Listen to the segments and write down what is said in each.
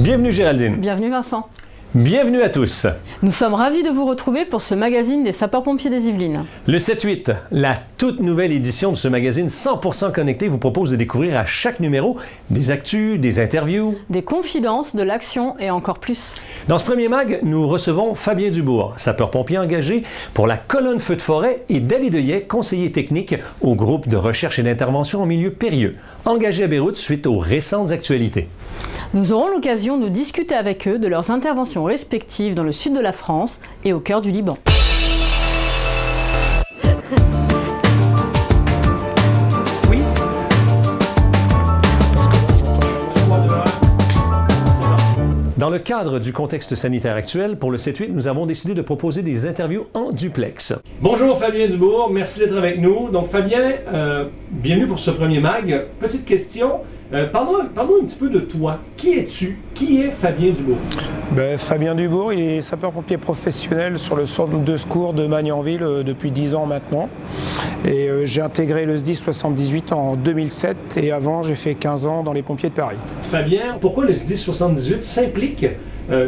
Bienvenue Géraldine. Bienvenue Vincent. Bienvenue à tous. Nous sommes ravis de vous retrouver pour ce magazine des sapeurs-pompiers des Yvelines. Le 7-8, la toute nouvelle édition de ce magazine 100% connecté, vous propose de découvrir à chaque numéro des actus, des interviews, des confidences, de l'action et encore plus. Dans ce premier mag, nous recevons Fabien Dubourg, sapeur-pompier engagé pour la colonne feu de forêt, et David Heuillet, conseiller technique au groupe de recherche et d'intervention en milieu périlleux, engagé à Beyrouth suite aux récentes actualités. Nous aurons l'occasion de discuter avec eux de leurs interventions respectives dans le sud de la France et au cœur du Liban. Oui. Dans le cadre du contexte sanitaire actuel, pour le 7-8, nous avons décidé de proposer des interviews en duplex. Bonjour Fabien Dubourg, merci d'être avec nous. Donc Fabien, bienvenue pour ce premier mag. Petite question. Parle-moi un petit peu de toi. Qui es-tu? Qui est Fabien Dubourg? Fabien Dubourg, il est sapeur-pompier professionnel sur le centre de secours de Magnanville depuis 10 ans maintenant. Et j'ai intégré le SDIS 78 en 2007 et avant j'ai fait 15 ans dans les pompiers de Paris. Fabien, pourquoi le SDIS 78 s'implique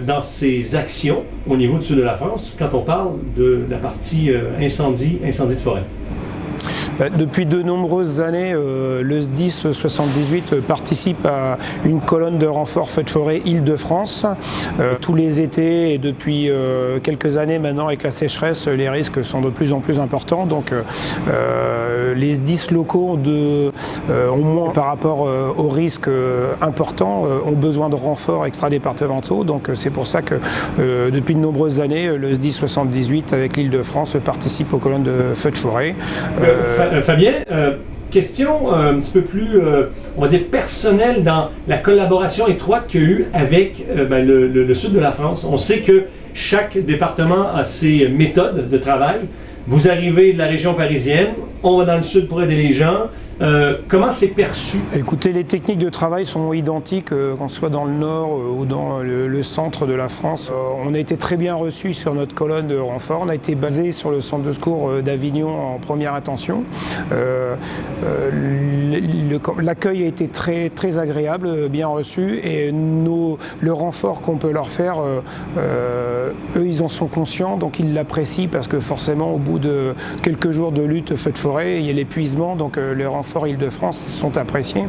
dans ces actions au niveau du sud de la France quand on parle de la partie incendie de forêt? Depuis de nombreuses années, le SDIS 78 participe à une colonne de renfort feu de forêt Île-de-France. Tous les étés et depuis quelques années maintenant avec la sécheresse, les risques sont de plus en plus importants. Donc les SDIS locaux au moins par rapport aux risques importants, ont besoin de renforts extra-départementaux. Donc c'est pour ça que depuis de nombreuses années, le SDIS 78 avec l'Île-de-France participe aux colonnes de feu de forêt. Fabien, question un petit peu plus, on va dire, personnelle dans la collaboration étroite qu'il y a eu avec le sud de la France. On sait que chaque département a ses méthodes de travail. Vous arrivez de la région parisienne, on va dans le sud pour aider les gens. Comment c'est perçu? Écoutez, les techniques de travail sont identiques, qu'on soit dans le nord ou dans le centre de la France. On a été très bien reçus sur notre colonne de renfort. On a été basé sur le centre de secours d'Avignon en première intention. L'accueil a été très, très agréable, bien reçu. Et le renfort qu'on peut leur faire, eux, ils en sont conscients, donc ils l'apprécient parce que forcément, au bout de quelques jours de lutte feu de forêt, il y a l'épuisement, donc les renforts Île-de-France sont appréciés.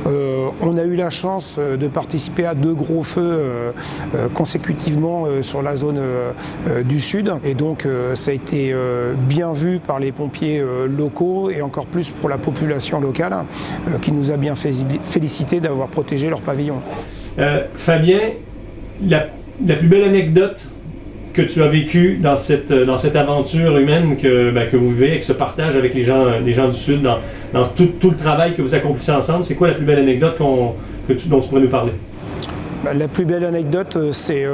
On a eu la chance de participer à 2 gros feux consécutivement sur la zone du sud et donc ça a été bien vu par les pompiers locaux et encore plus pour la population locale qui nous a bien félicité d'avoir protégé leur pavillon. Fabien, la plus belle anecdote que tu as vécu dans cette aventure humaine que vous vivez, avec ce partage avec les gens du Sud, dans tout le travail que vous accomplissez ensemble, c'est quoi la plus belle anecdote dont tu pourrais nous parler? La plus belle anecdote, c'est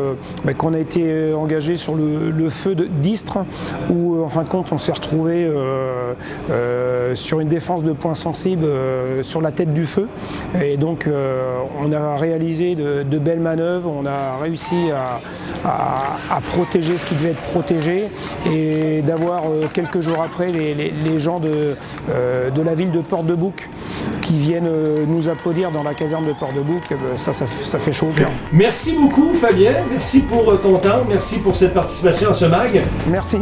qu'on a été engagé sur le feu d'Istres, où en fin de compte on s'est retrouvé sur une défense de points sensibles sur la tête du feu. Et donc on a réalisé de belles manœuvres, on a réussi à protéger ce qui devait être protégé et d'avoir quelques jours après les gens de la ville de Port-de-Bouc qui viennent nous applaudir dans la caserne de Port-de-Bouc. Ça fait chaud au cœur. Merci beaucoup Fabien, merci pour ton temps, merci pour cette participation à ce mag. Merci.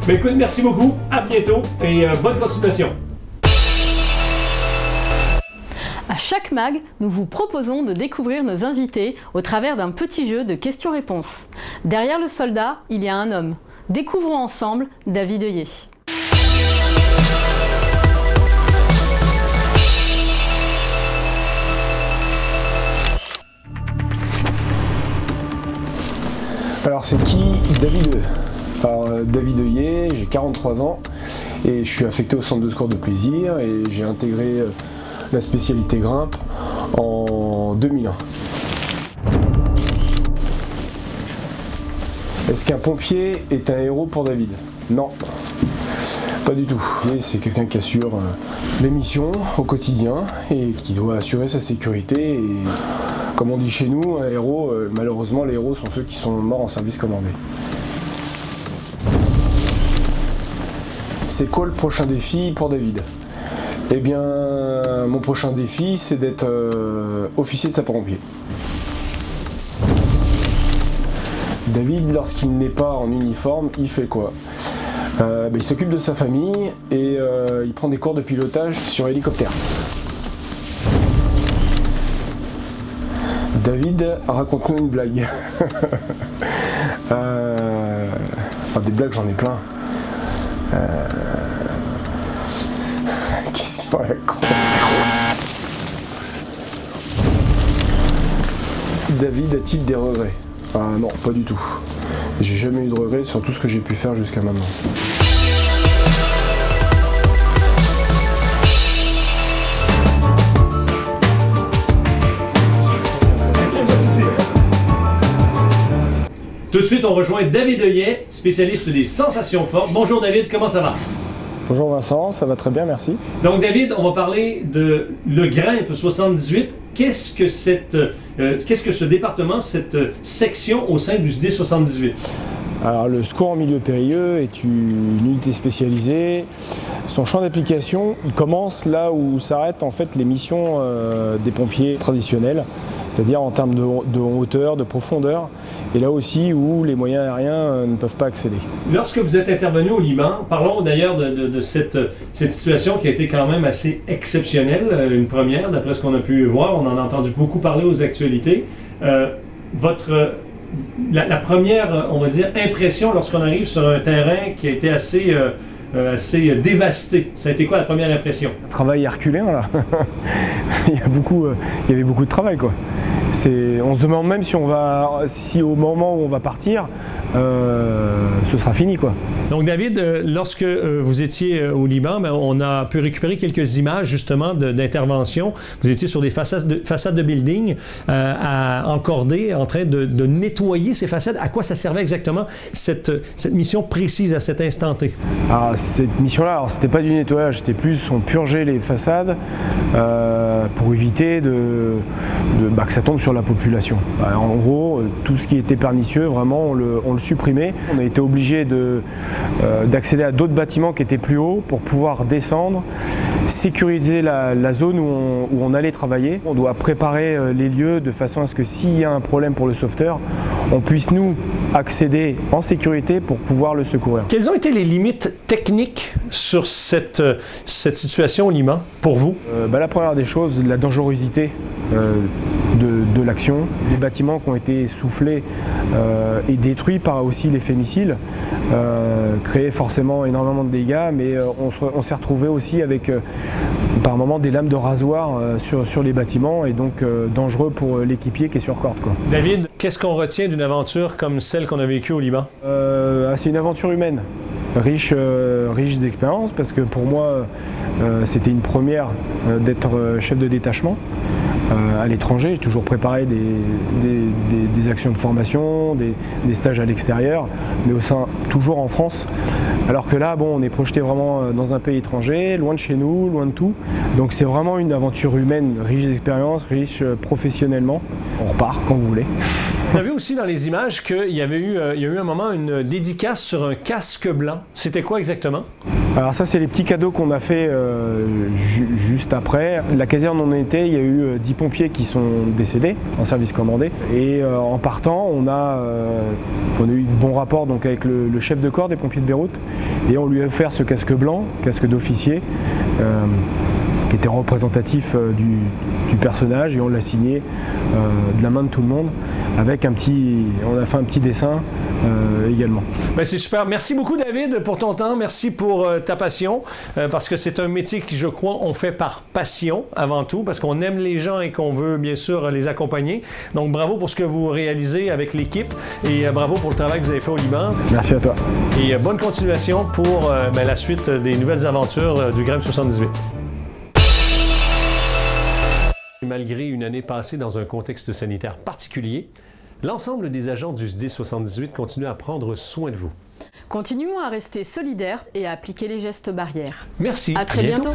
Écoute, merci beaucoup, à bientôt et bonne continuation. À chaque mag, nous vous proposons de découvrir nos invités au travers d'un petit jeu de questions-réponses. Derrière le soldat, il y a un homme. Découvrons ensemble David Heuillet. Alors c'est qui David? Alors, David Heuillet, j'ai 43 ans et je suis affecté au centre de secours de plaisir et j'ai intégré la spécialité grimpe en 2001. Est-ce qu'un pompier est un héros pour David? Non, pas du tout. C'est quelqu'un qui assure les missions au quotidien et qui doit assurer sa sécurité. Et comme on dit chez nous, un héros, malheureusement les héros sont ceux qui sont morts en service commandé. C'est quoi le prochain défi pour David? Eh bien, mon prochain défi, c'est d'être officier de sapeur-pompier. David, lorsqu'il n'est pas en uniforme, il fait quoi? Il s'occupe de sa famille et il prend des cours de pilotage sur hélicoptère. David, raconte-nous une blague. Des blagues, j'en ai plein. Question à la con. David a-t-il des regrets? Non, pas du tout. J'ai jamais eu de regrets sur tout ce que j'ai pu faire jusqu'à maintenant. Tout de suite, on rejoint David Heuillet, spécialiste des sensations fortes. Bonjour David, comment ça va? Bonjour Vincent, ça va très bien, merci. Donc David, on va parler de le Grimpe 78. Qu'est-ce que ce département, cette section au sein du SDI 78? Alors le secours en milieu périlleux est une unité spécialisée. Son champ d'application, il commence là où s'arrêtent en fait les missions des pompiers traditionnels, c'est-à-dire en termes de hauteur, de profondeur, et là aussi où les moyens aériens ne peuvent pas accéder. Lorsque vous êtes intervenu au Liban, parlons d'ailleurs de cette situation qui a été quand même assez exceptionnelle, une première, d'après ce qu'on a pu voir, on en a entendu beaucoup parler aux actualités. La première, on va dire, impression lorsqu'on arrive sur un terrain qui a été assez dévasté, ça a été quoi la première impression? Travail herculéen là. il y avait beaucoup de travail quoi. On se demande même si au moment où on va partir, ce sera fini quoi. Donc David, lorsque vous étiez au Liban, on a pu récupérer quelques images justement d'intervention. Vous étiez sur des façades de building à encorder, en train de nettoyer ces façades. À quoi ça servait exactement cette mission précise à cet instant T? Alors, cette mission-là, c'était pas du nettoyage, c'était plus on purgeait les façades pour éviter que ça tombe sur la population. En gros, tout ce qui était pernicieux, vraiment, on le supprimait. On a été obligé d'accéder à d'autres bâtiments qui étaient plus hauts pour pouvoir descendre, sécuriser la zone où on allait travailler. On doit préparer les lieux de façon à ce que s'il y a un problème pour le sauveteur, on puisse nous accéder en sécurité pour pouvoir le secourir. Quelles ont été les limites techniques sur cette situation au Liban pour vous? La première des choses, la dangerosité de l'action. Les bâtiments qui ont été soufflés et détruits par aussi l'effet missile créaient forcément énormément de dégâts, mais on s'est retrouvé aussi avec par moments des lames de rasoir sur les bâtiments et donc dangereux pour l'équipier qui est sur corde quoi. David, qu'est-ce qu'on retient d'une aventure comme celle qu'on a vécue au Liban? C'est une aventure humaine. Riche d'expérience parce que pour moi c'était une première d'être chef de détachement à l'étranger. J'ai toujours préparé des actions de formation, des stages à l'extérieur, mais toujours en France. Alors que là, on est projeté vraiment dans un pays étranger, loin de chez nous, loin de tout. Donc c'est vraiment une aventure humaine, riche d'expérience, riche professionnellement. On repart quand vous voulez. On a vu aussi dans les images qu'il y a eu un moment une dédicace sur un casque blanc. C'était quoi exactement? Alors ça, c'est les petits cadeaux qu'on a fait juste après. La caserne où on était, il y a eu 10 pompiers qui sont décédés en service commandé. Et en partant, on a eu de bons rapports donc, avec le chef de corps des pompiers de Beyrouth. Et on lui a offert ce casque blanc, casque d'officier, qui était représentatif du personnage, et on l'a signé de la main de tout le monde. On a fait un petit dessin également. C'est super. Merci beaucoup David pour ton temps. Merci pour ta passion. Parce que c'est un métier qui, je crois, on fait par passion avant tout. Parce qu'on aime les gens et qu'on veut bien sûr les accompagner. Donc bravo pour ce que vous réalisez avec l'équipe. Et bravo pour le travail que vous avez fait au Liban. Merci à toi. Et bonne continuation pour la suite des nouvelles aventures du Grimpe 78. Malgré une année passée dans un contexte sanitaire particulier, l'ensemble des agents du SDI 78 continuent à prendre soin de vous. Continuons à rester solidaires et à appliquer les gestes barrières. Merci. À très bientôt.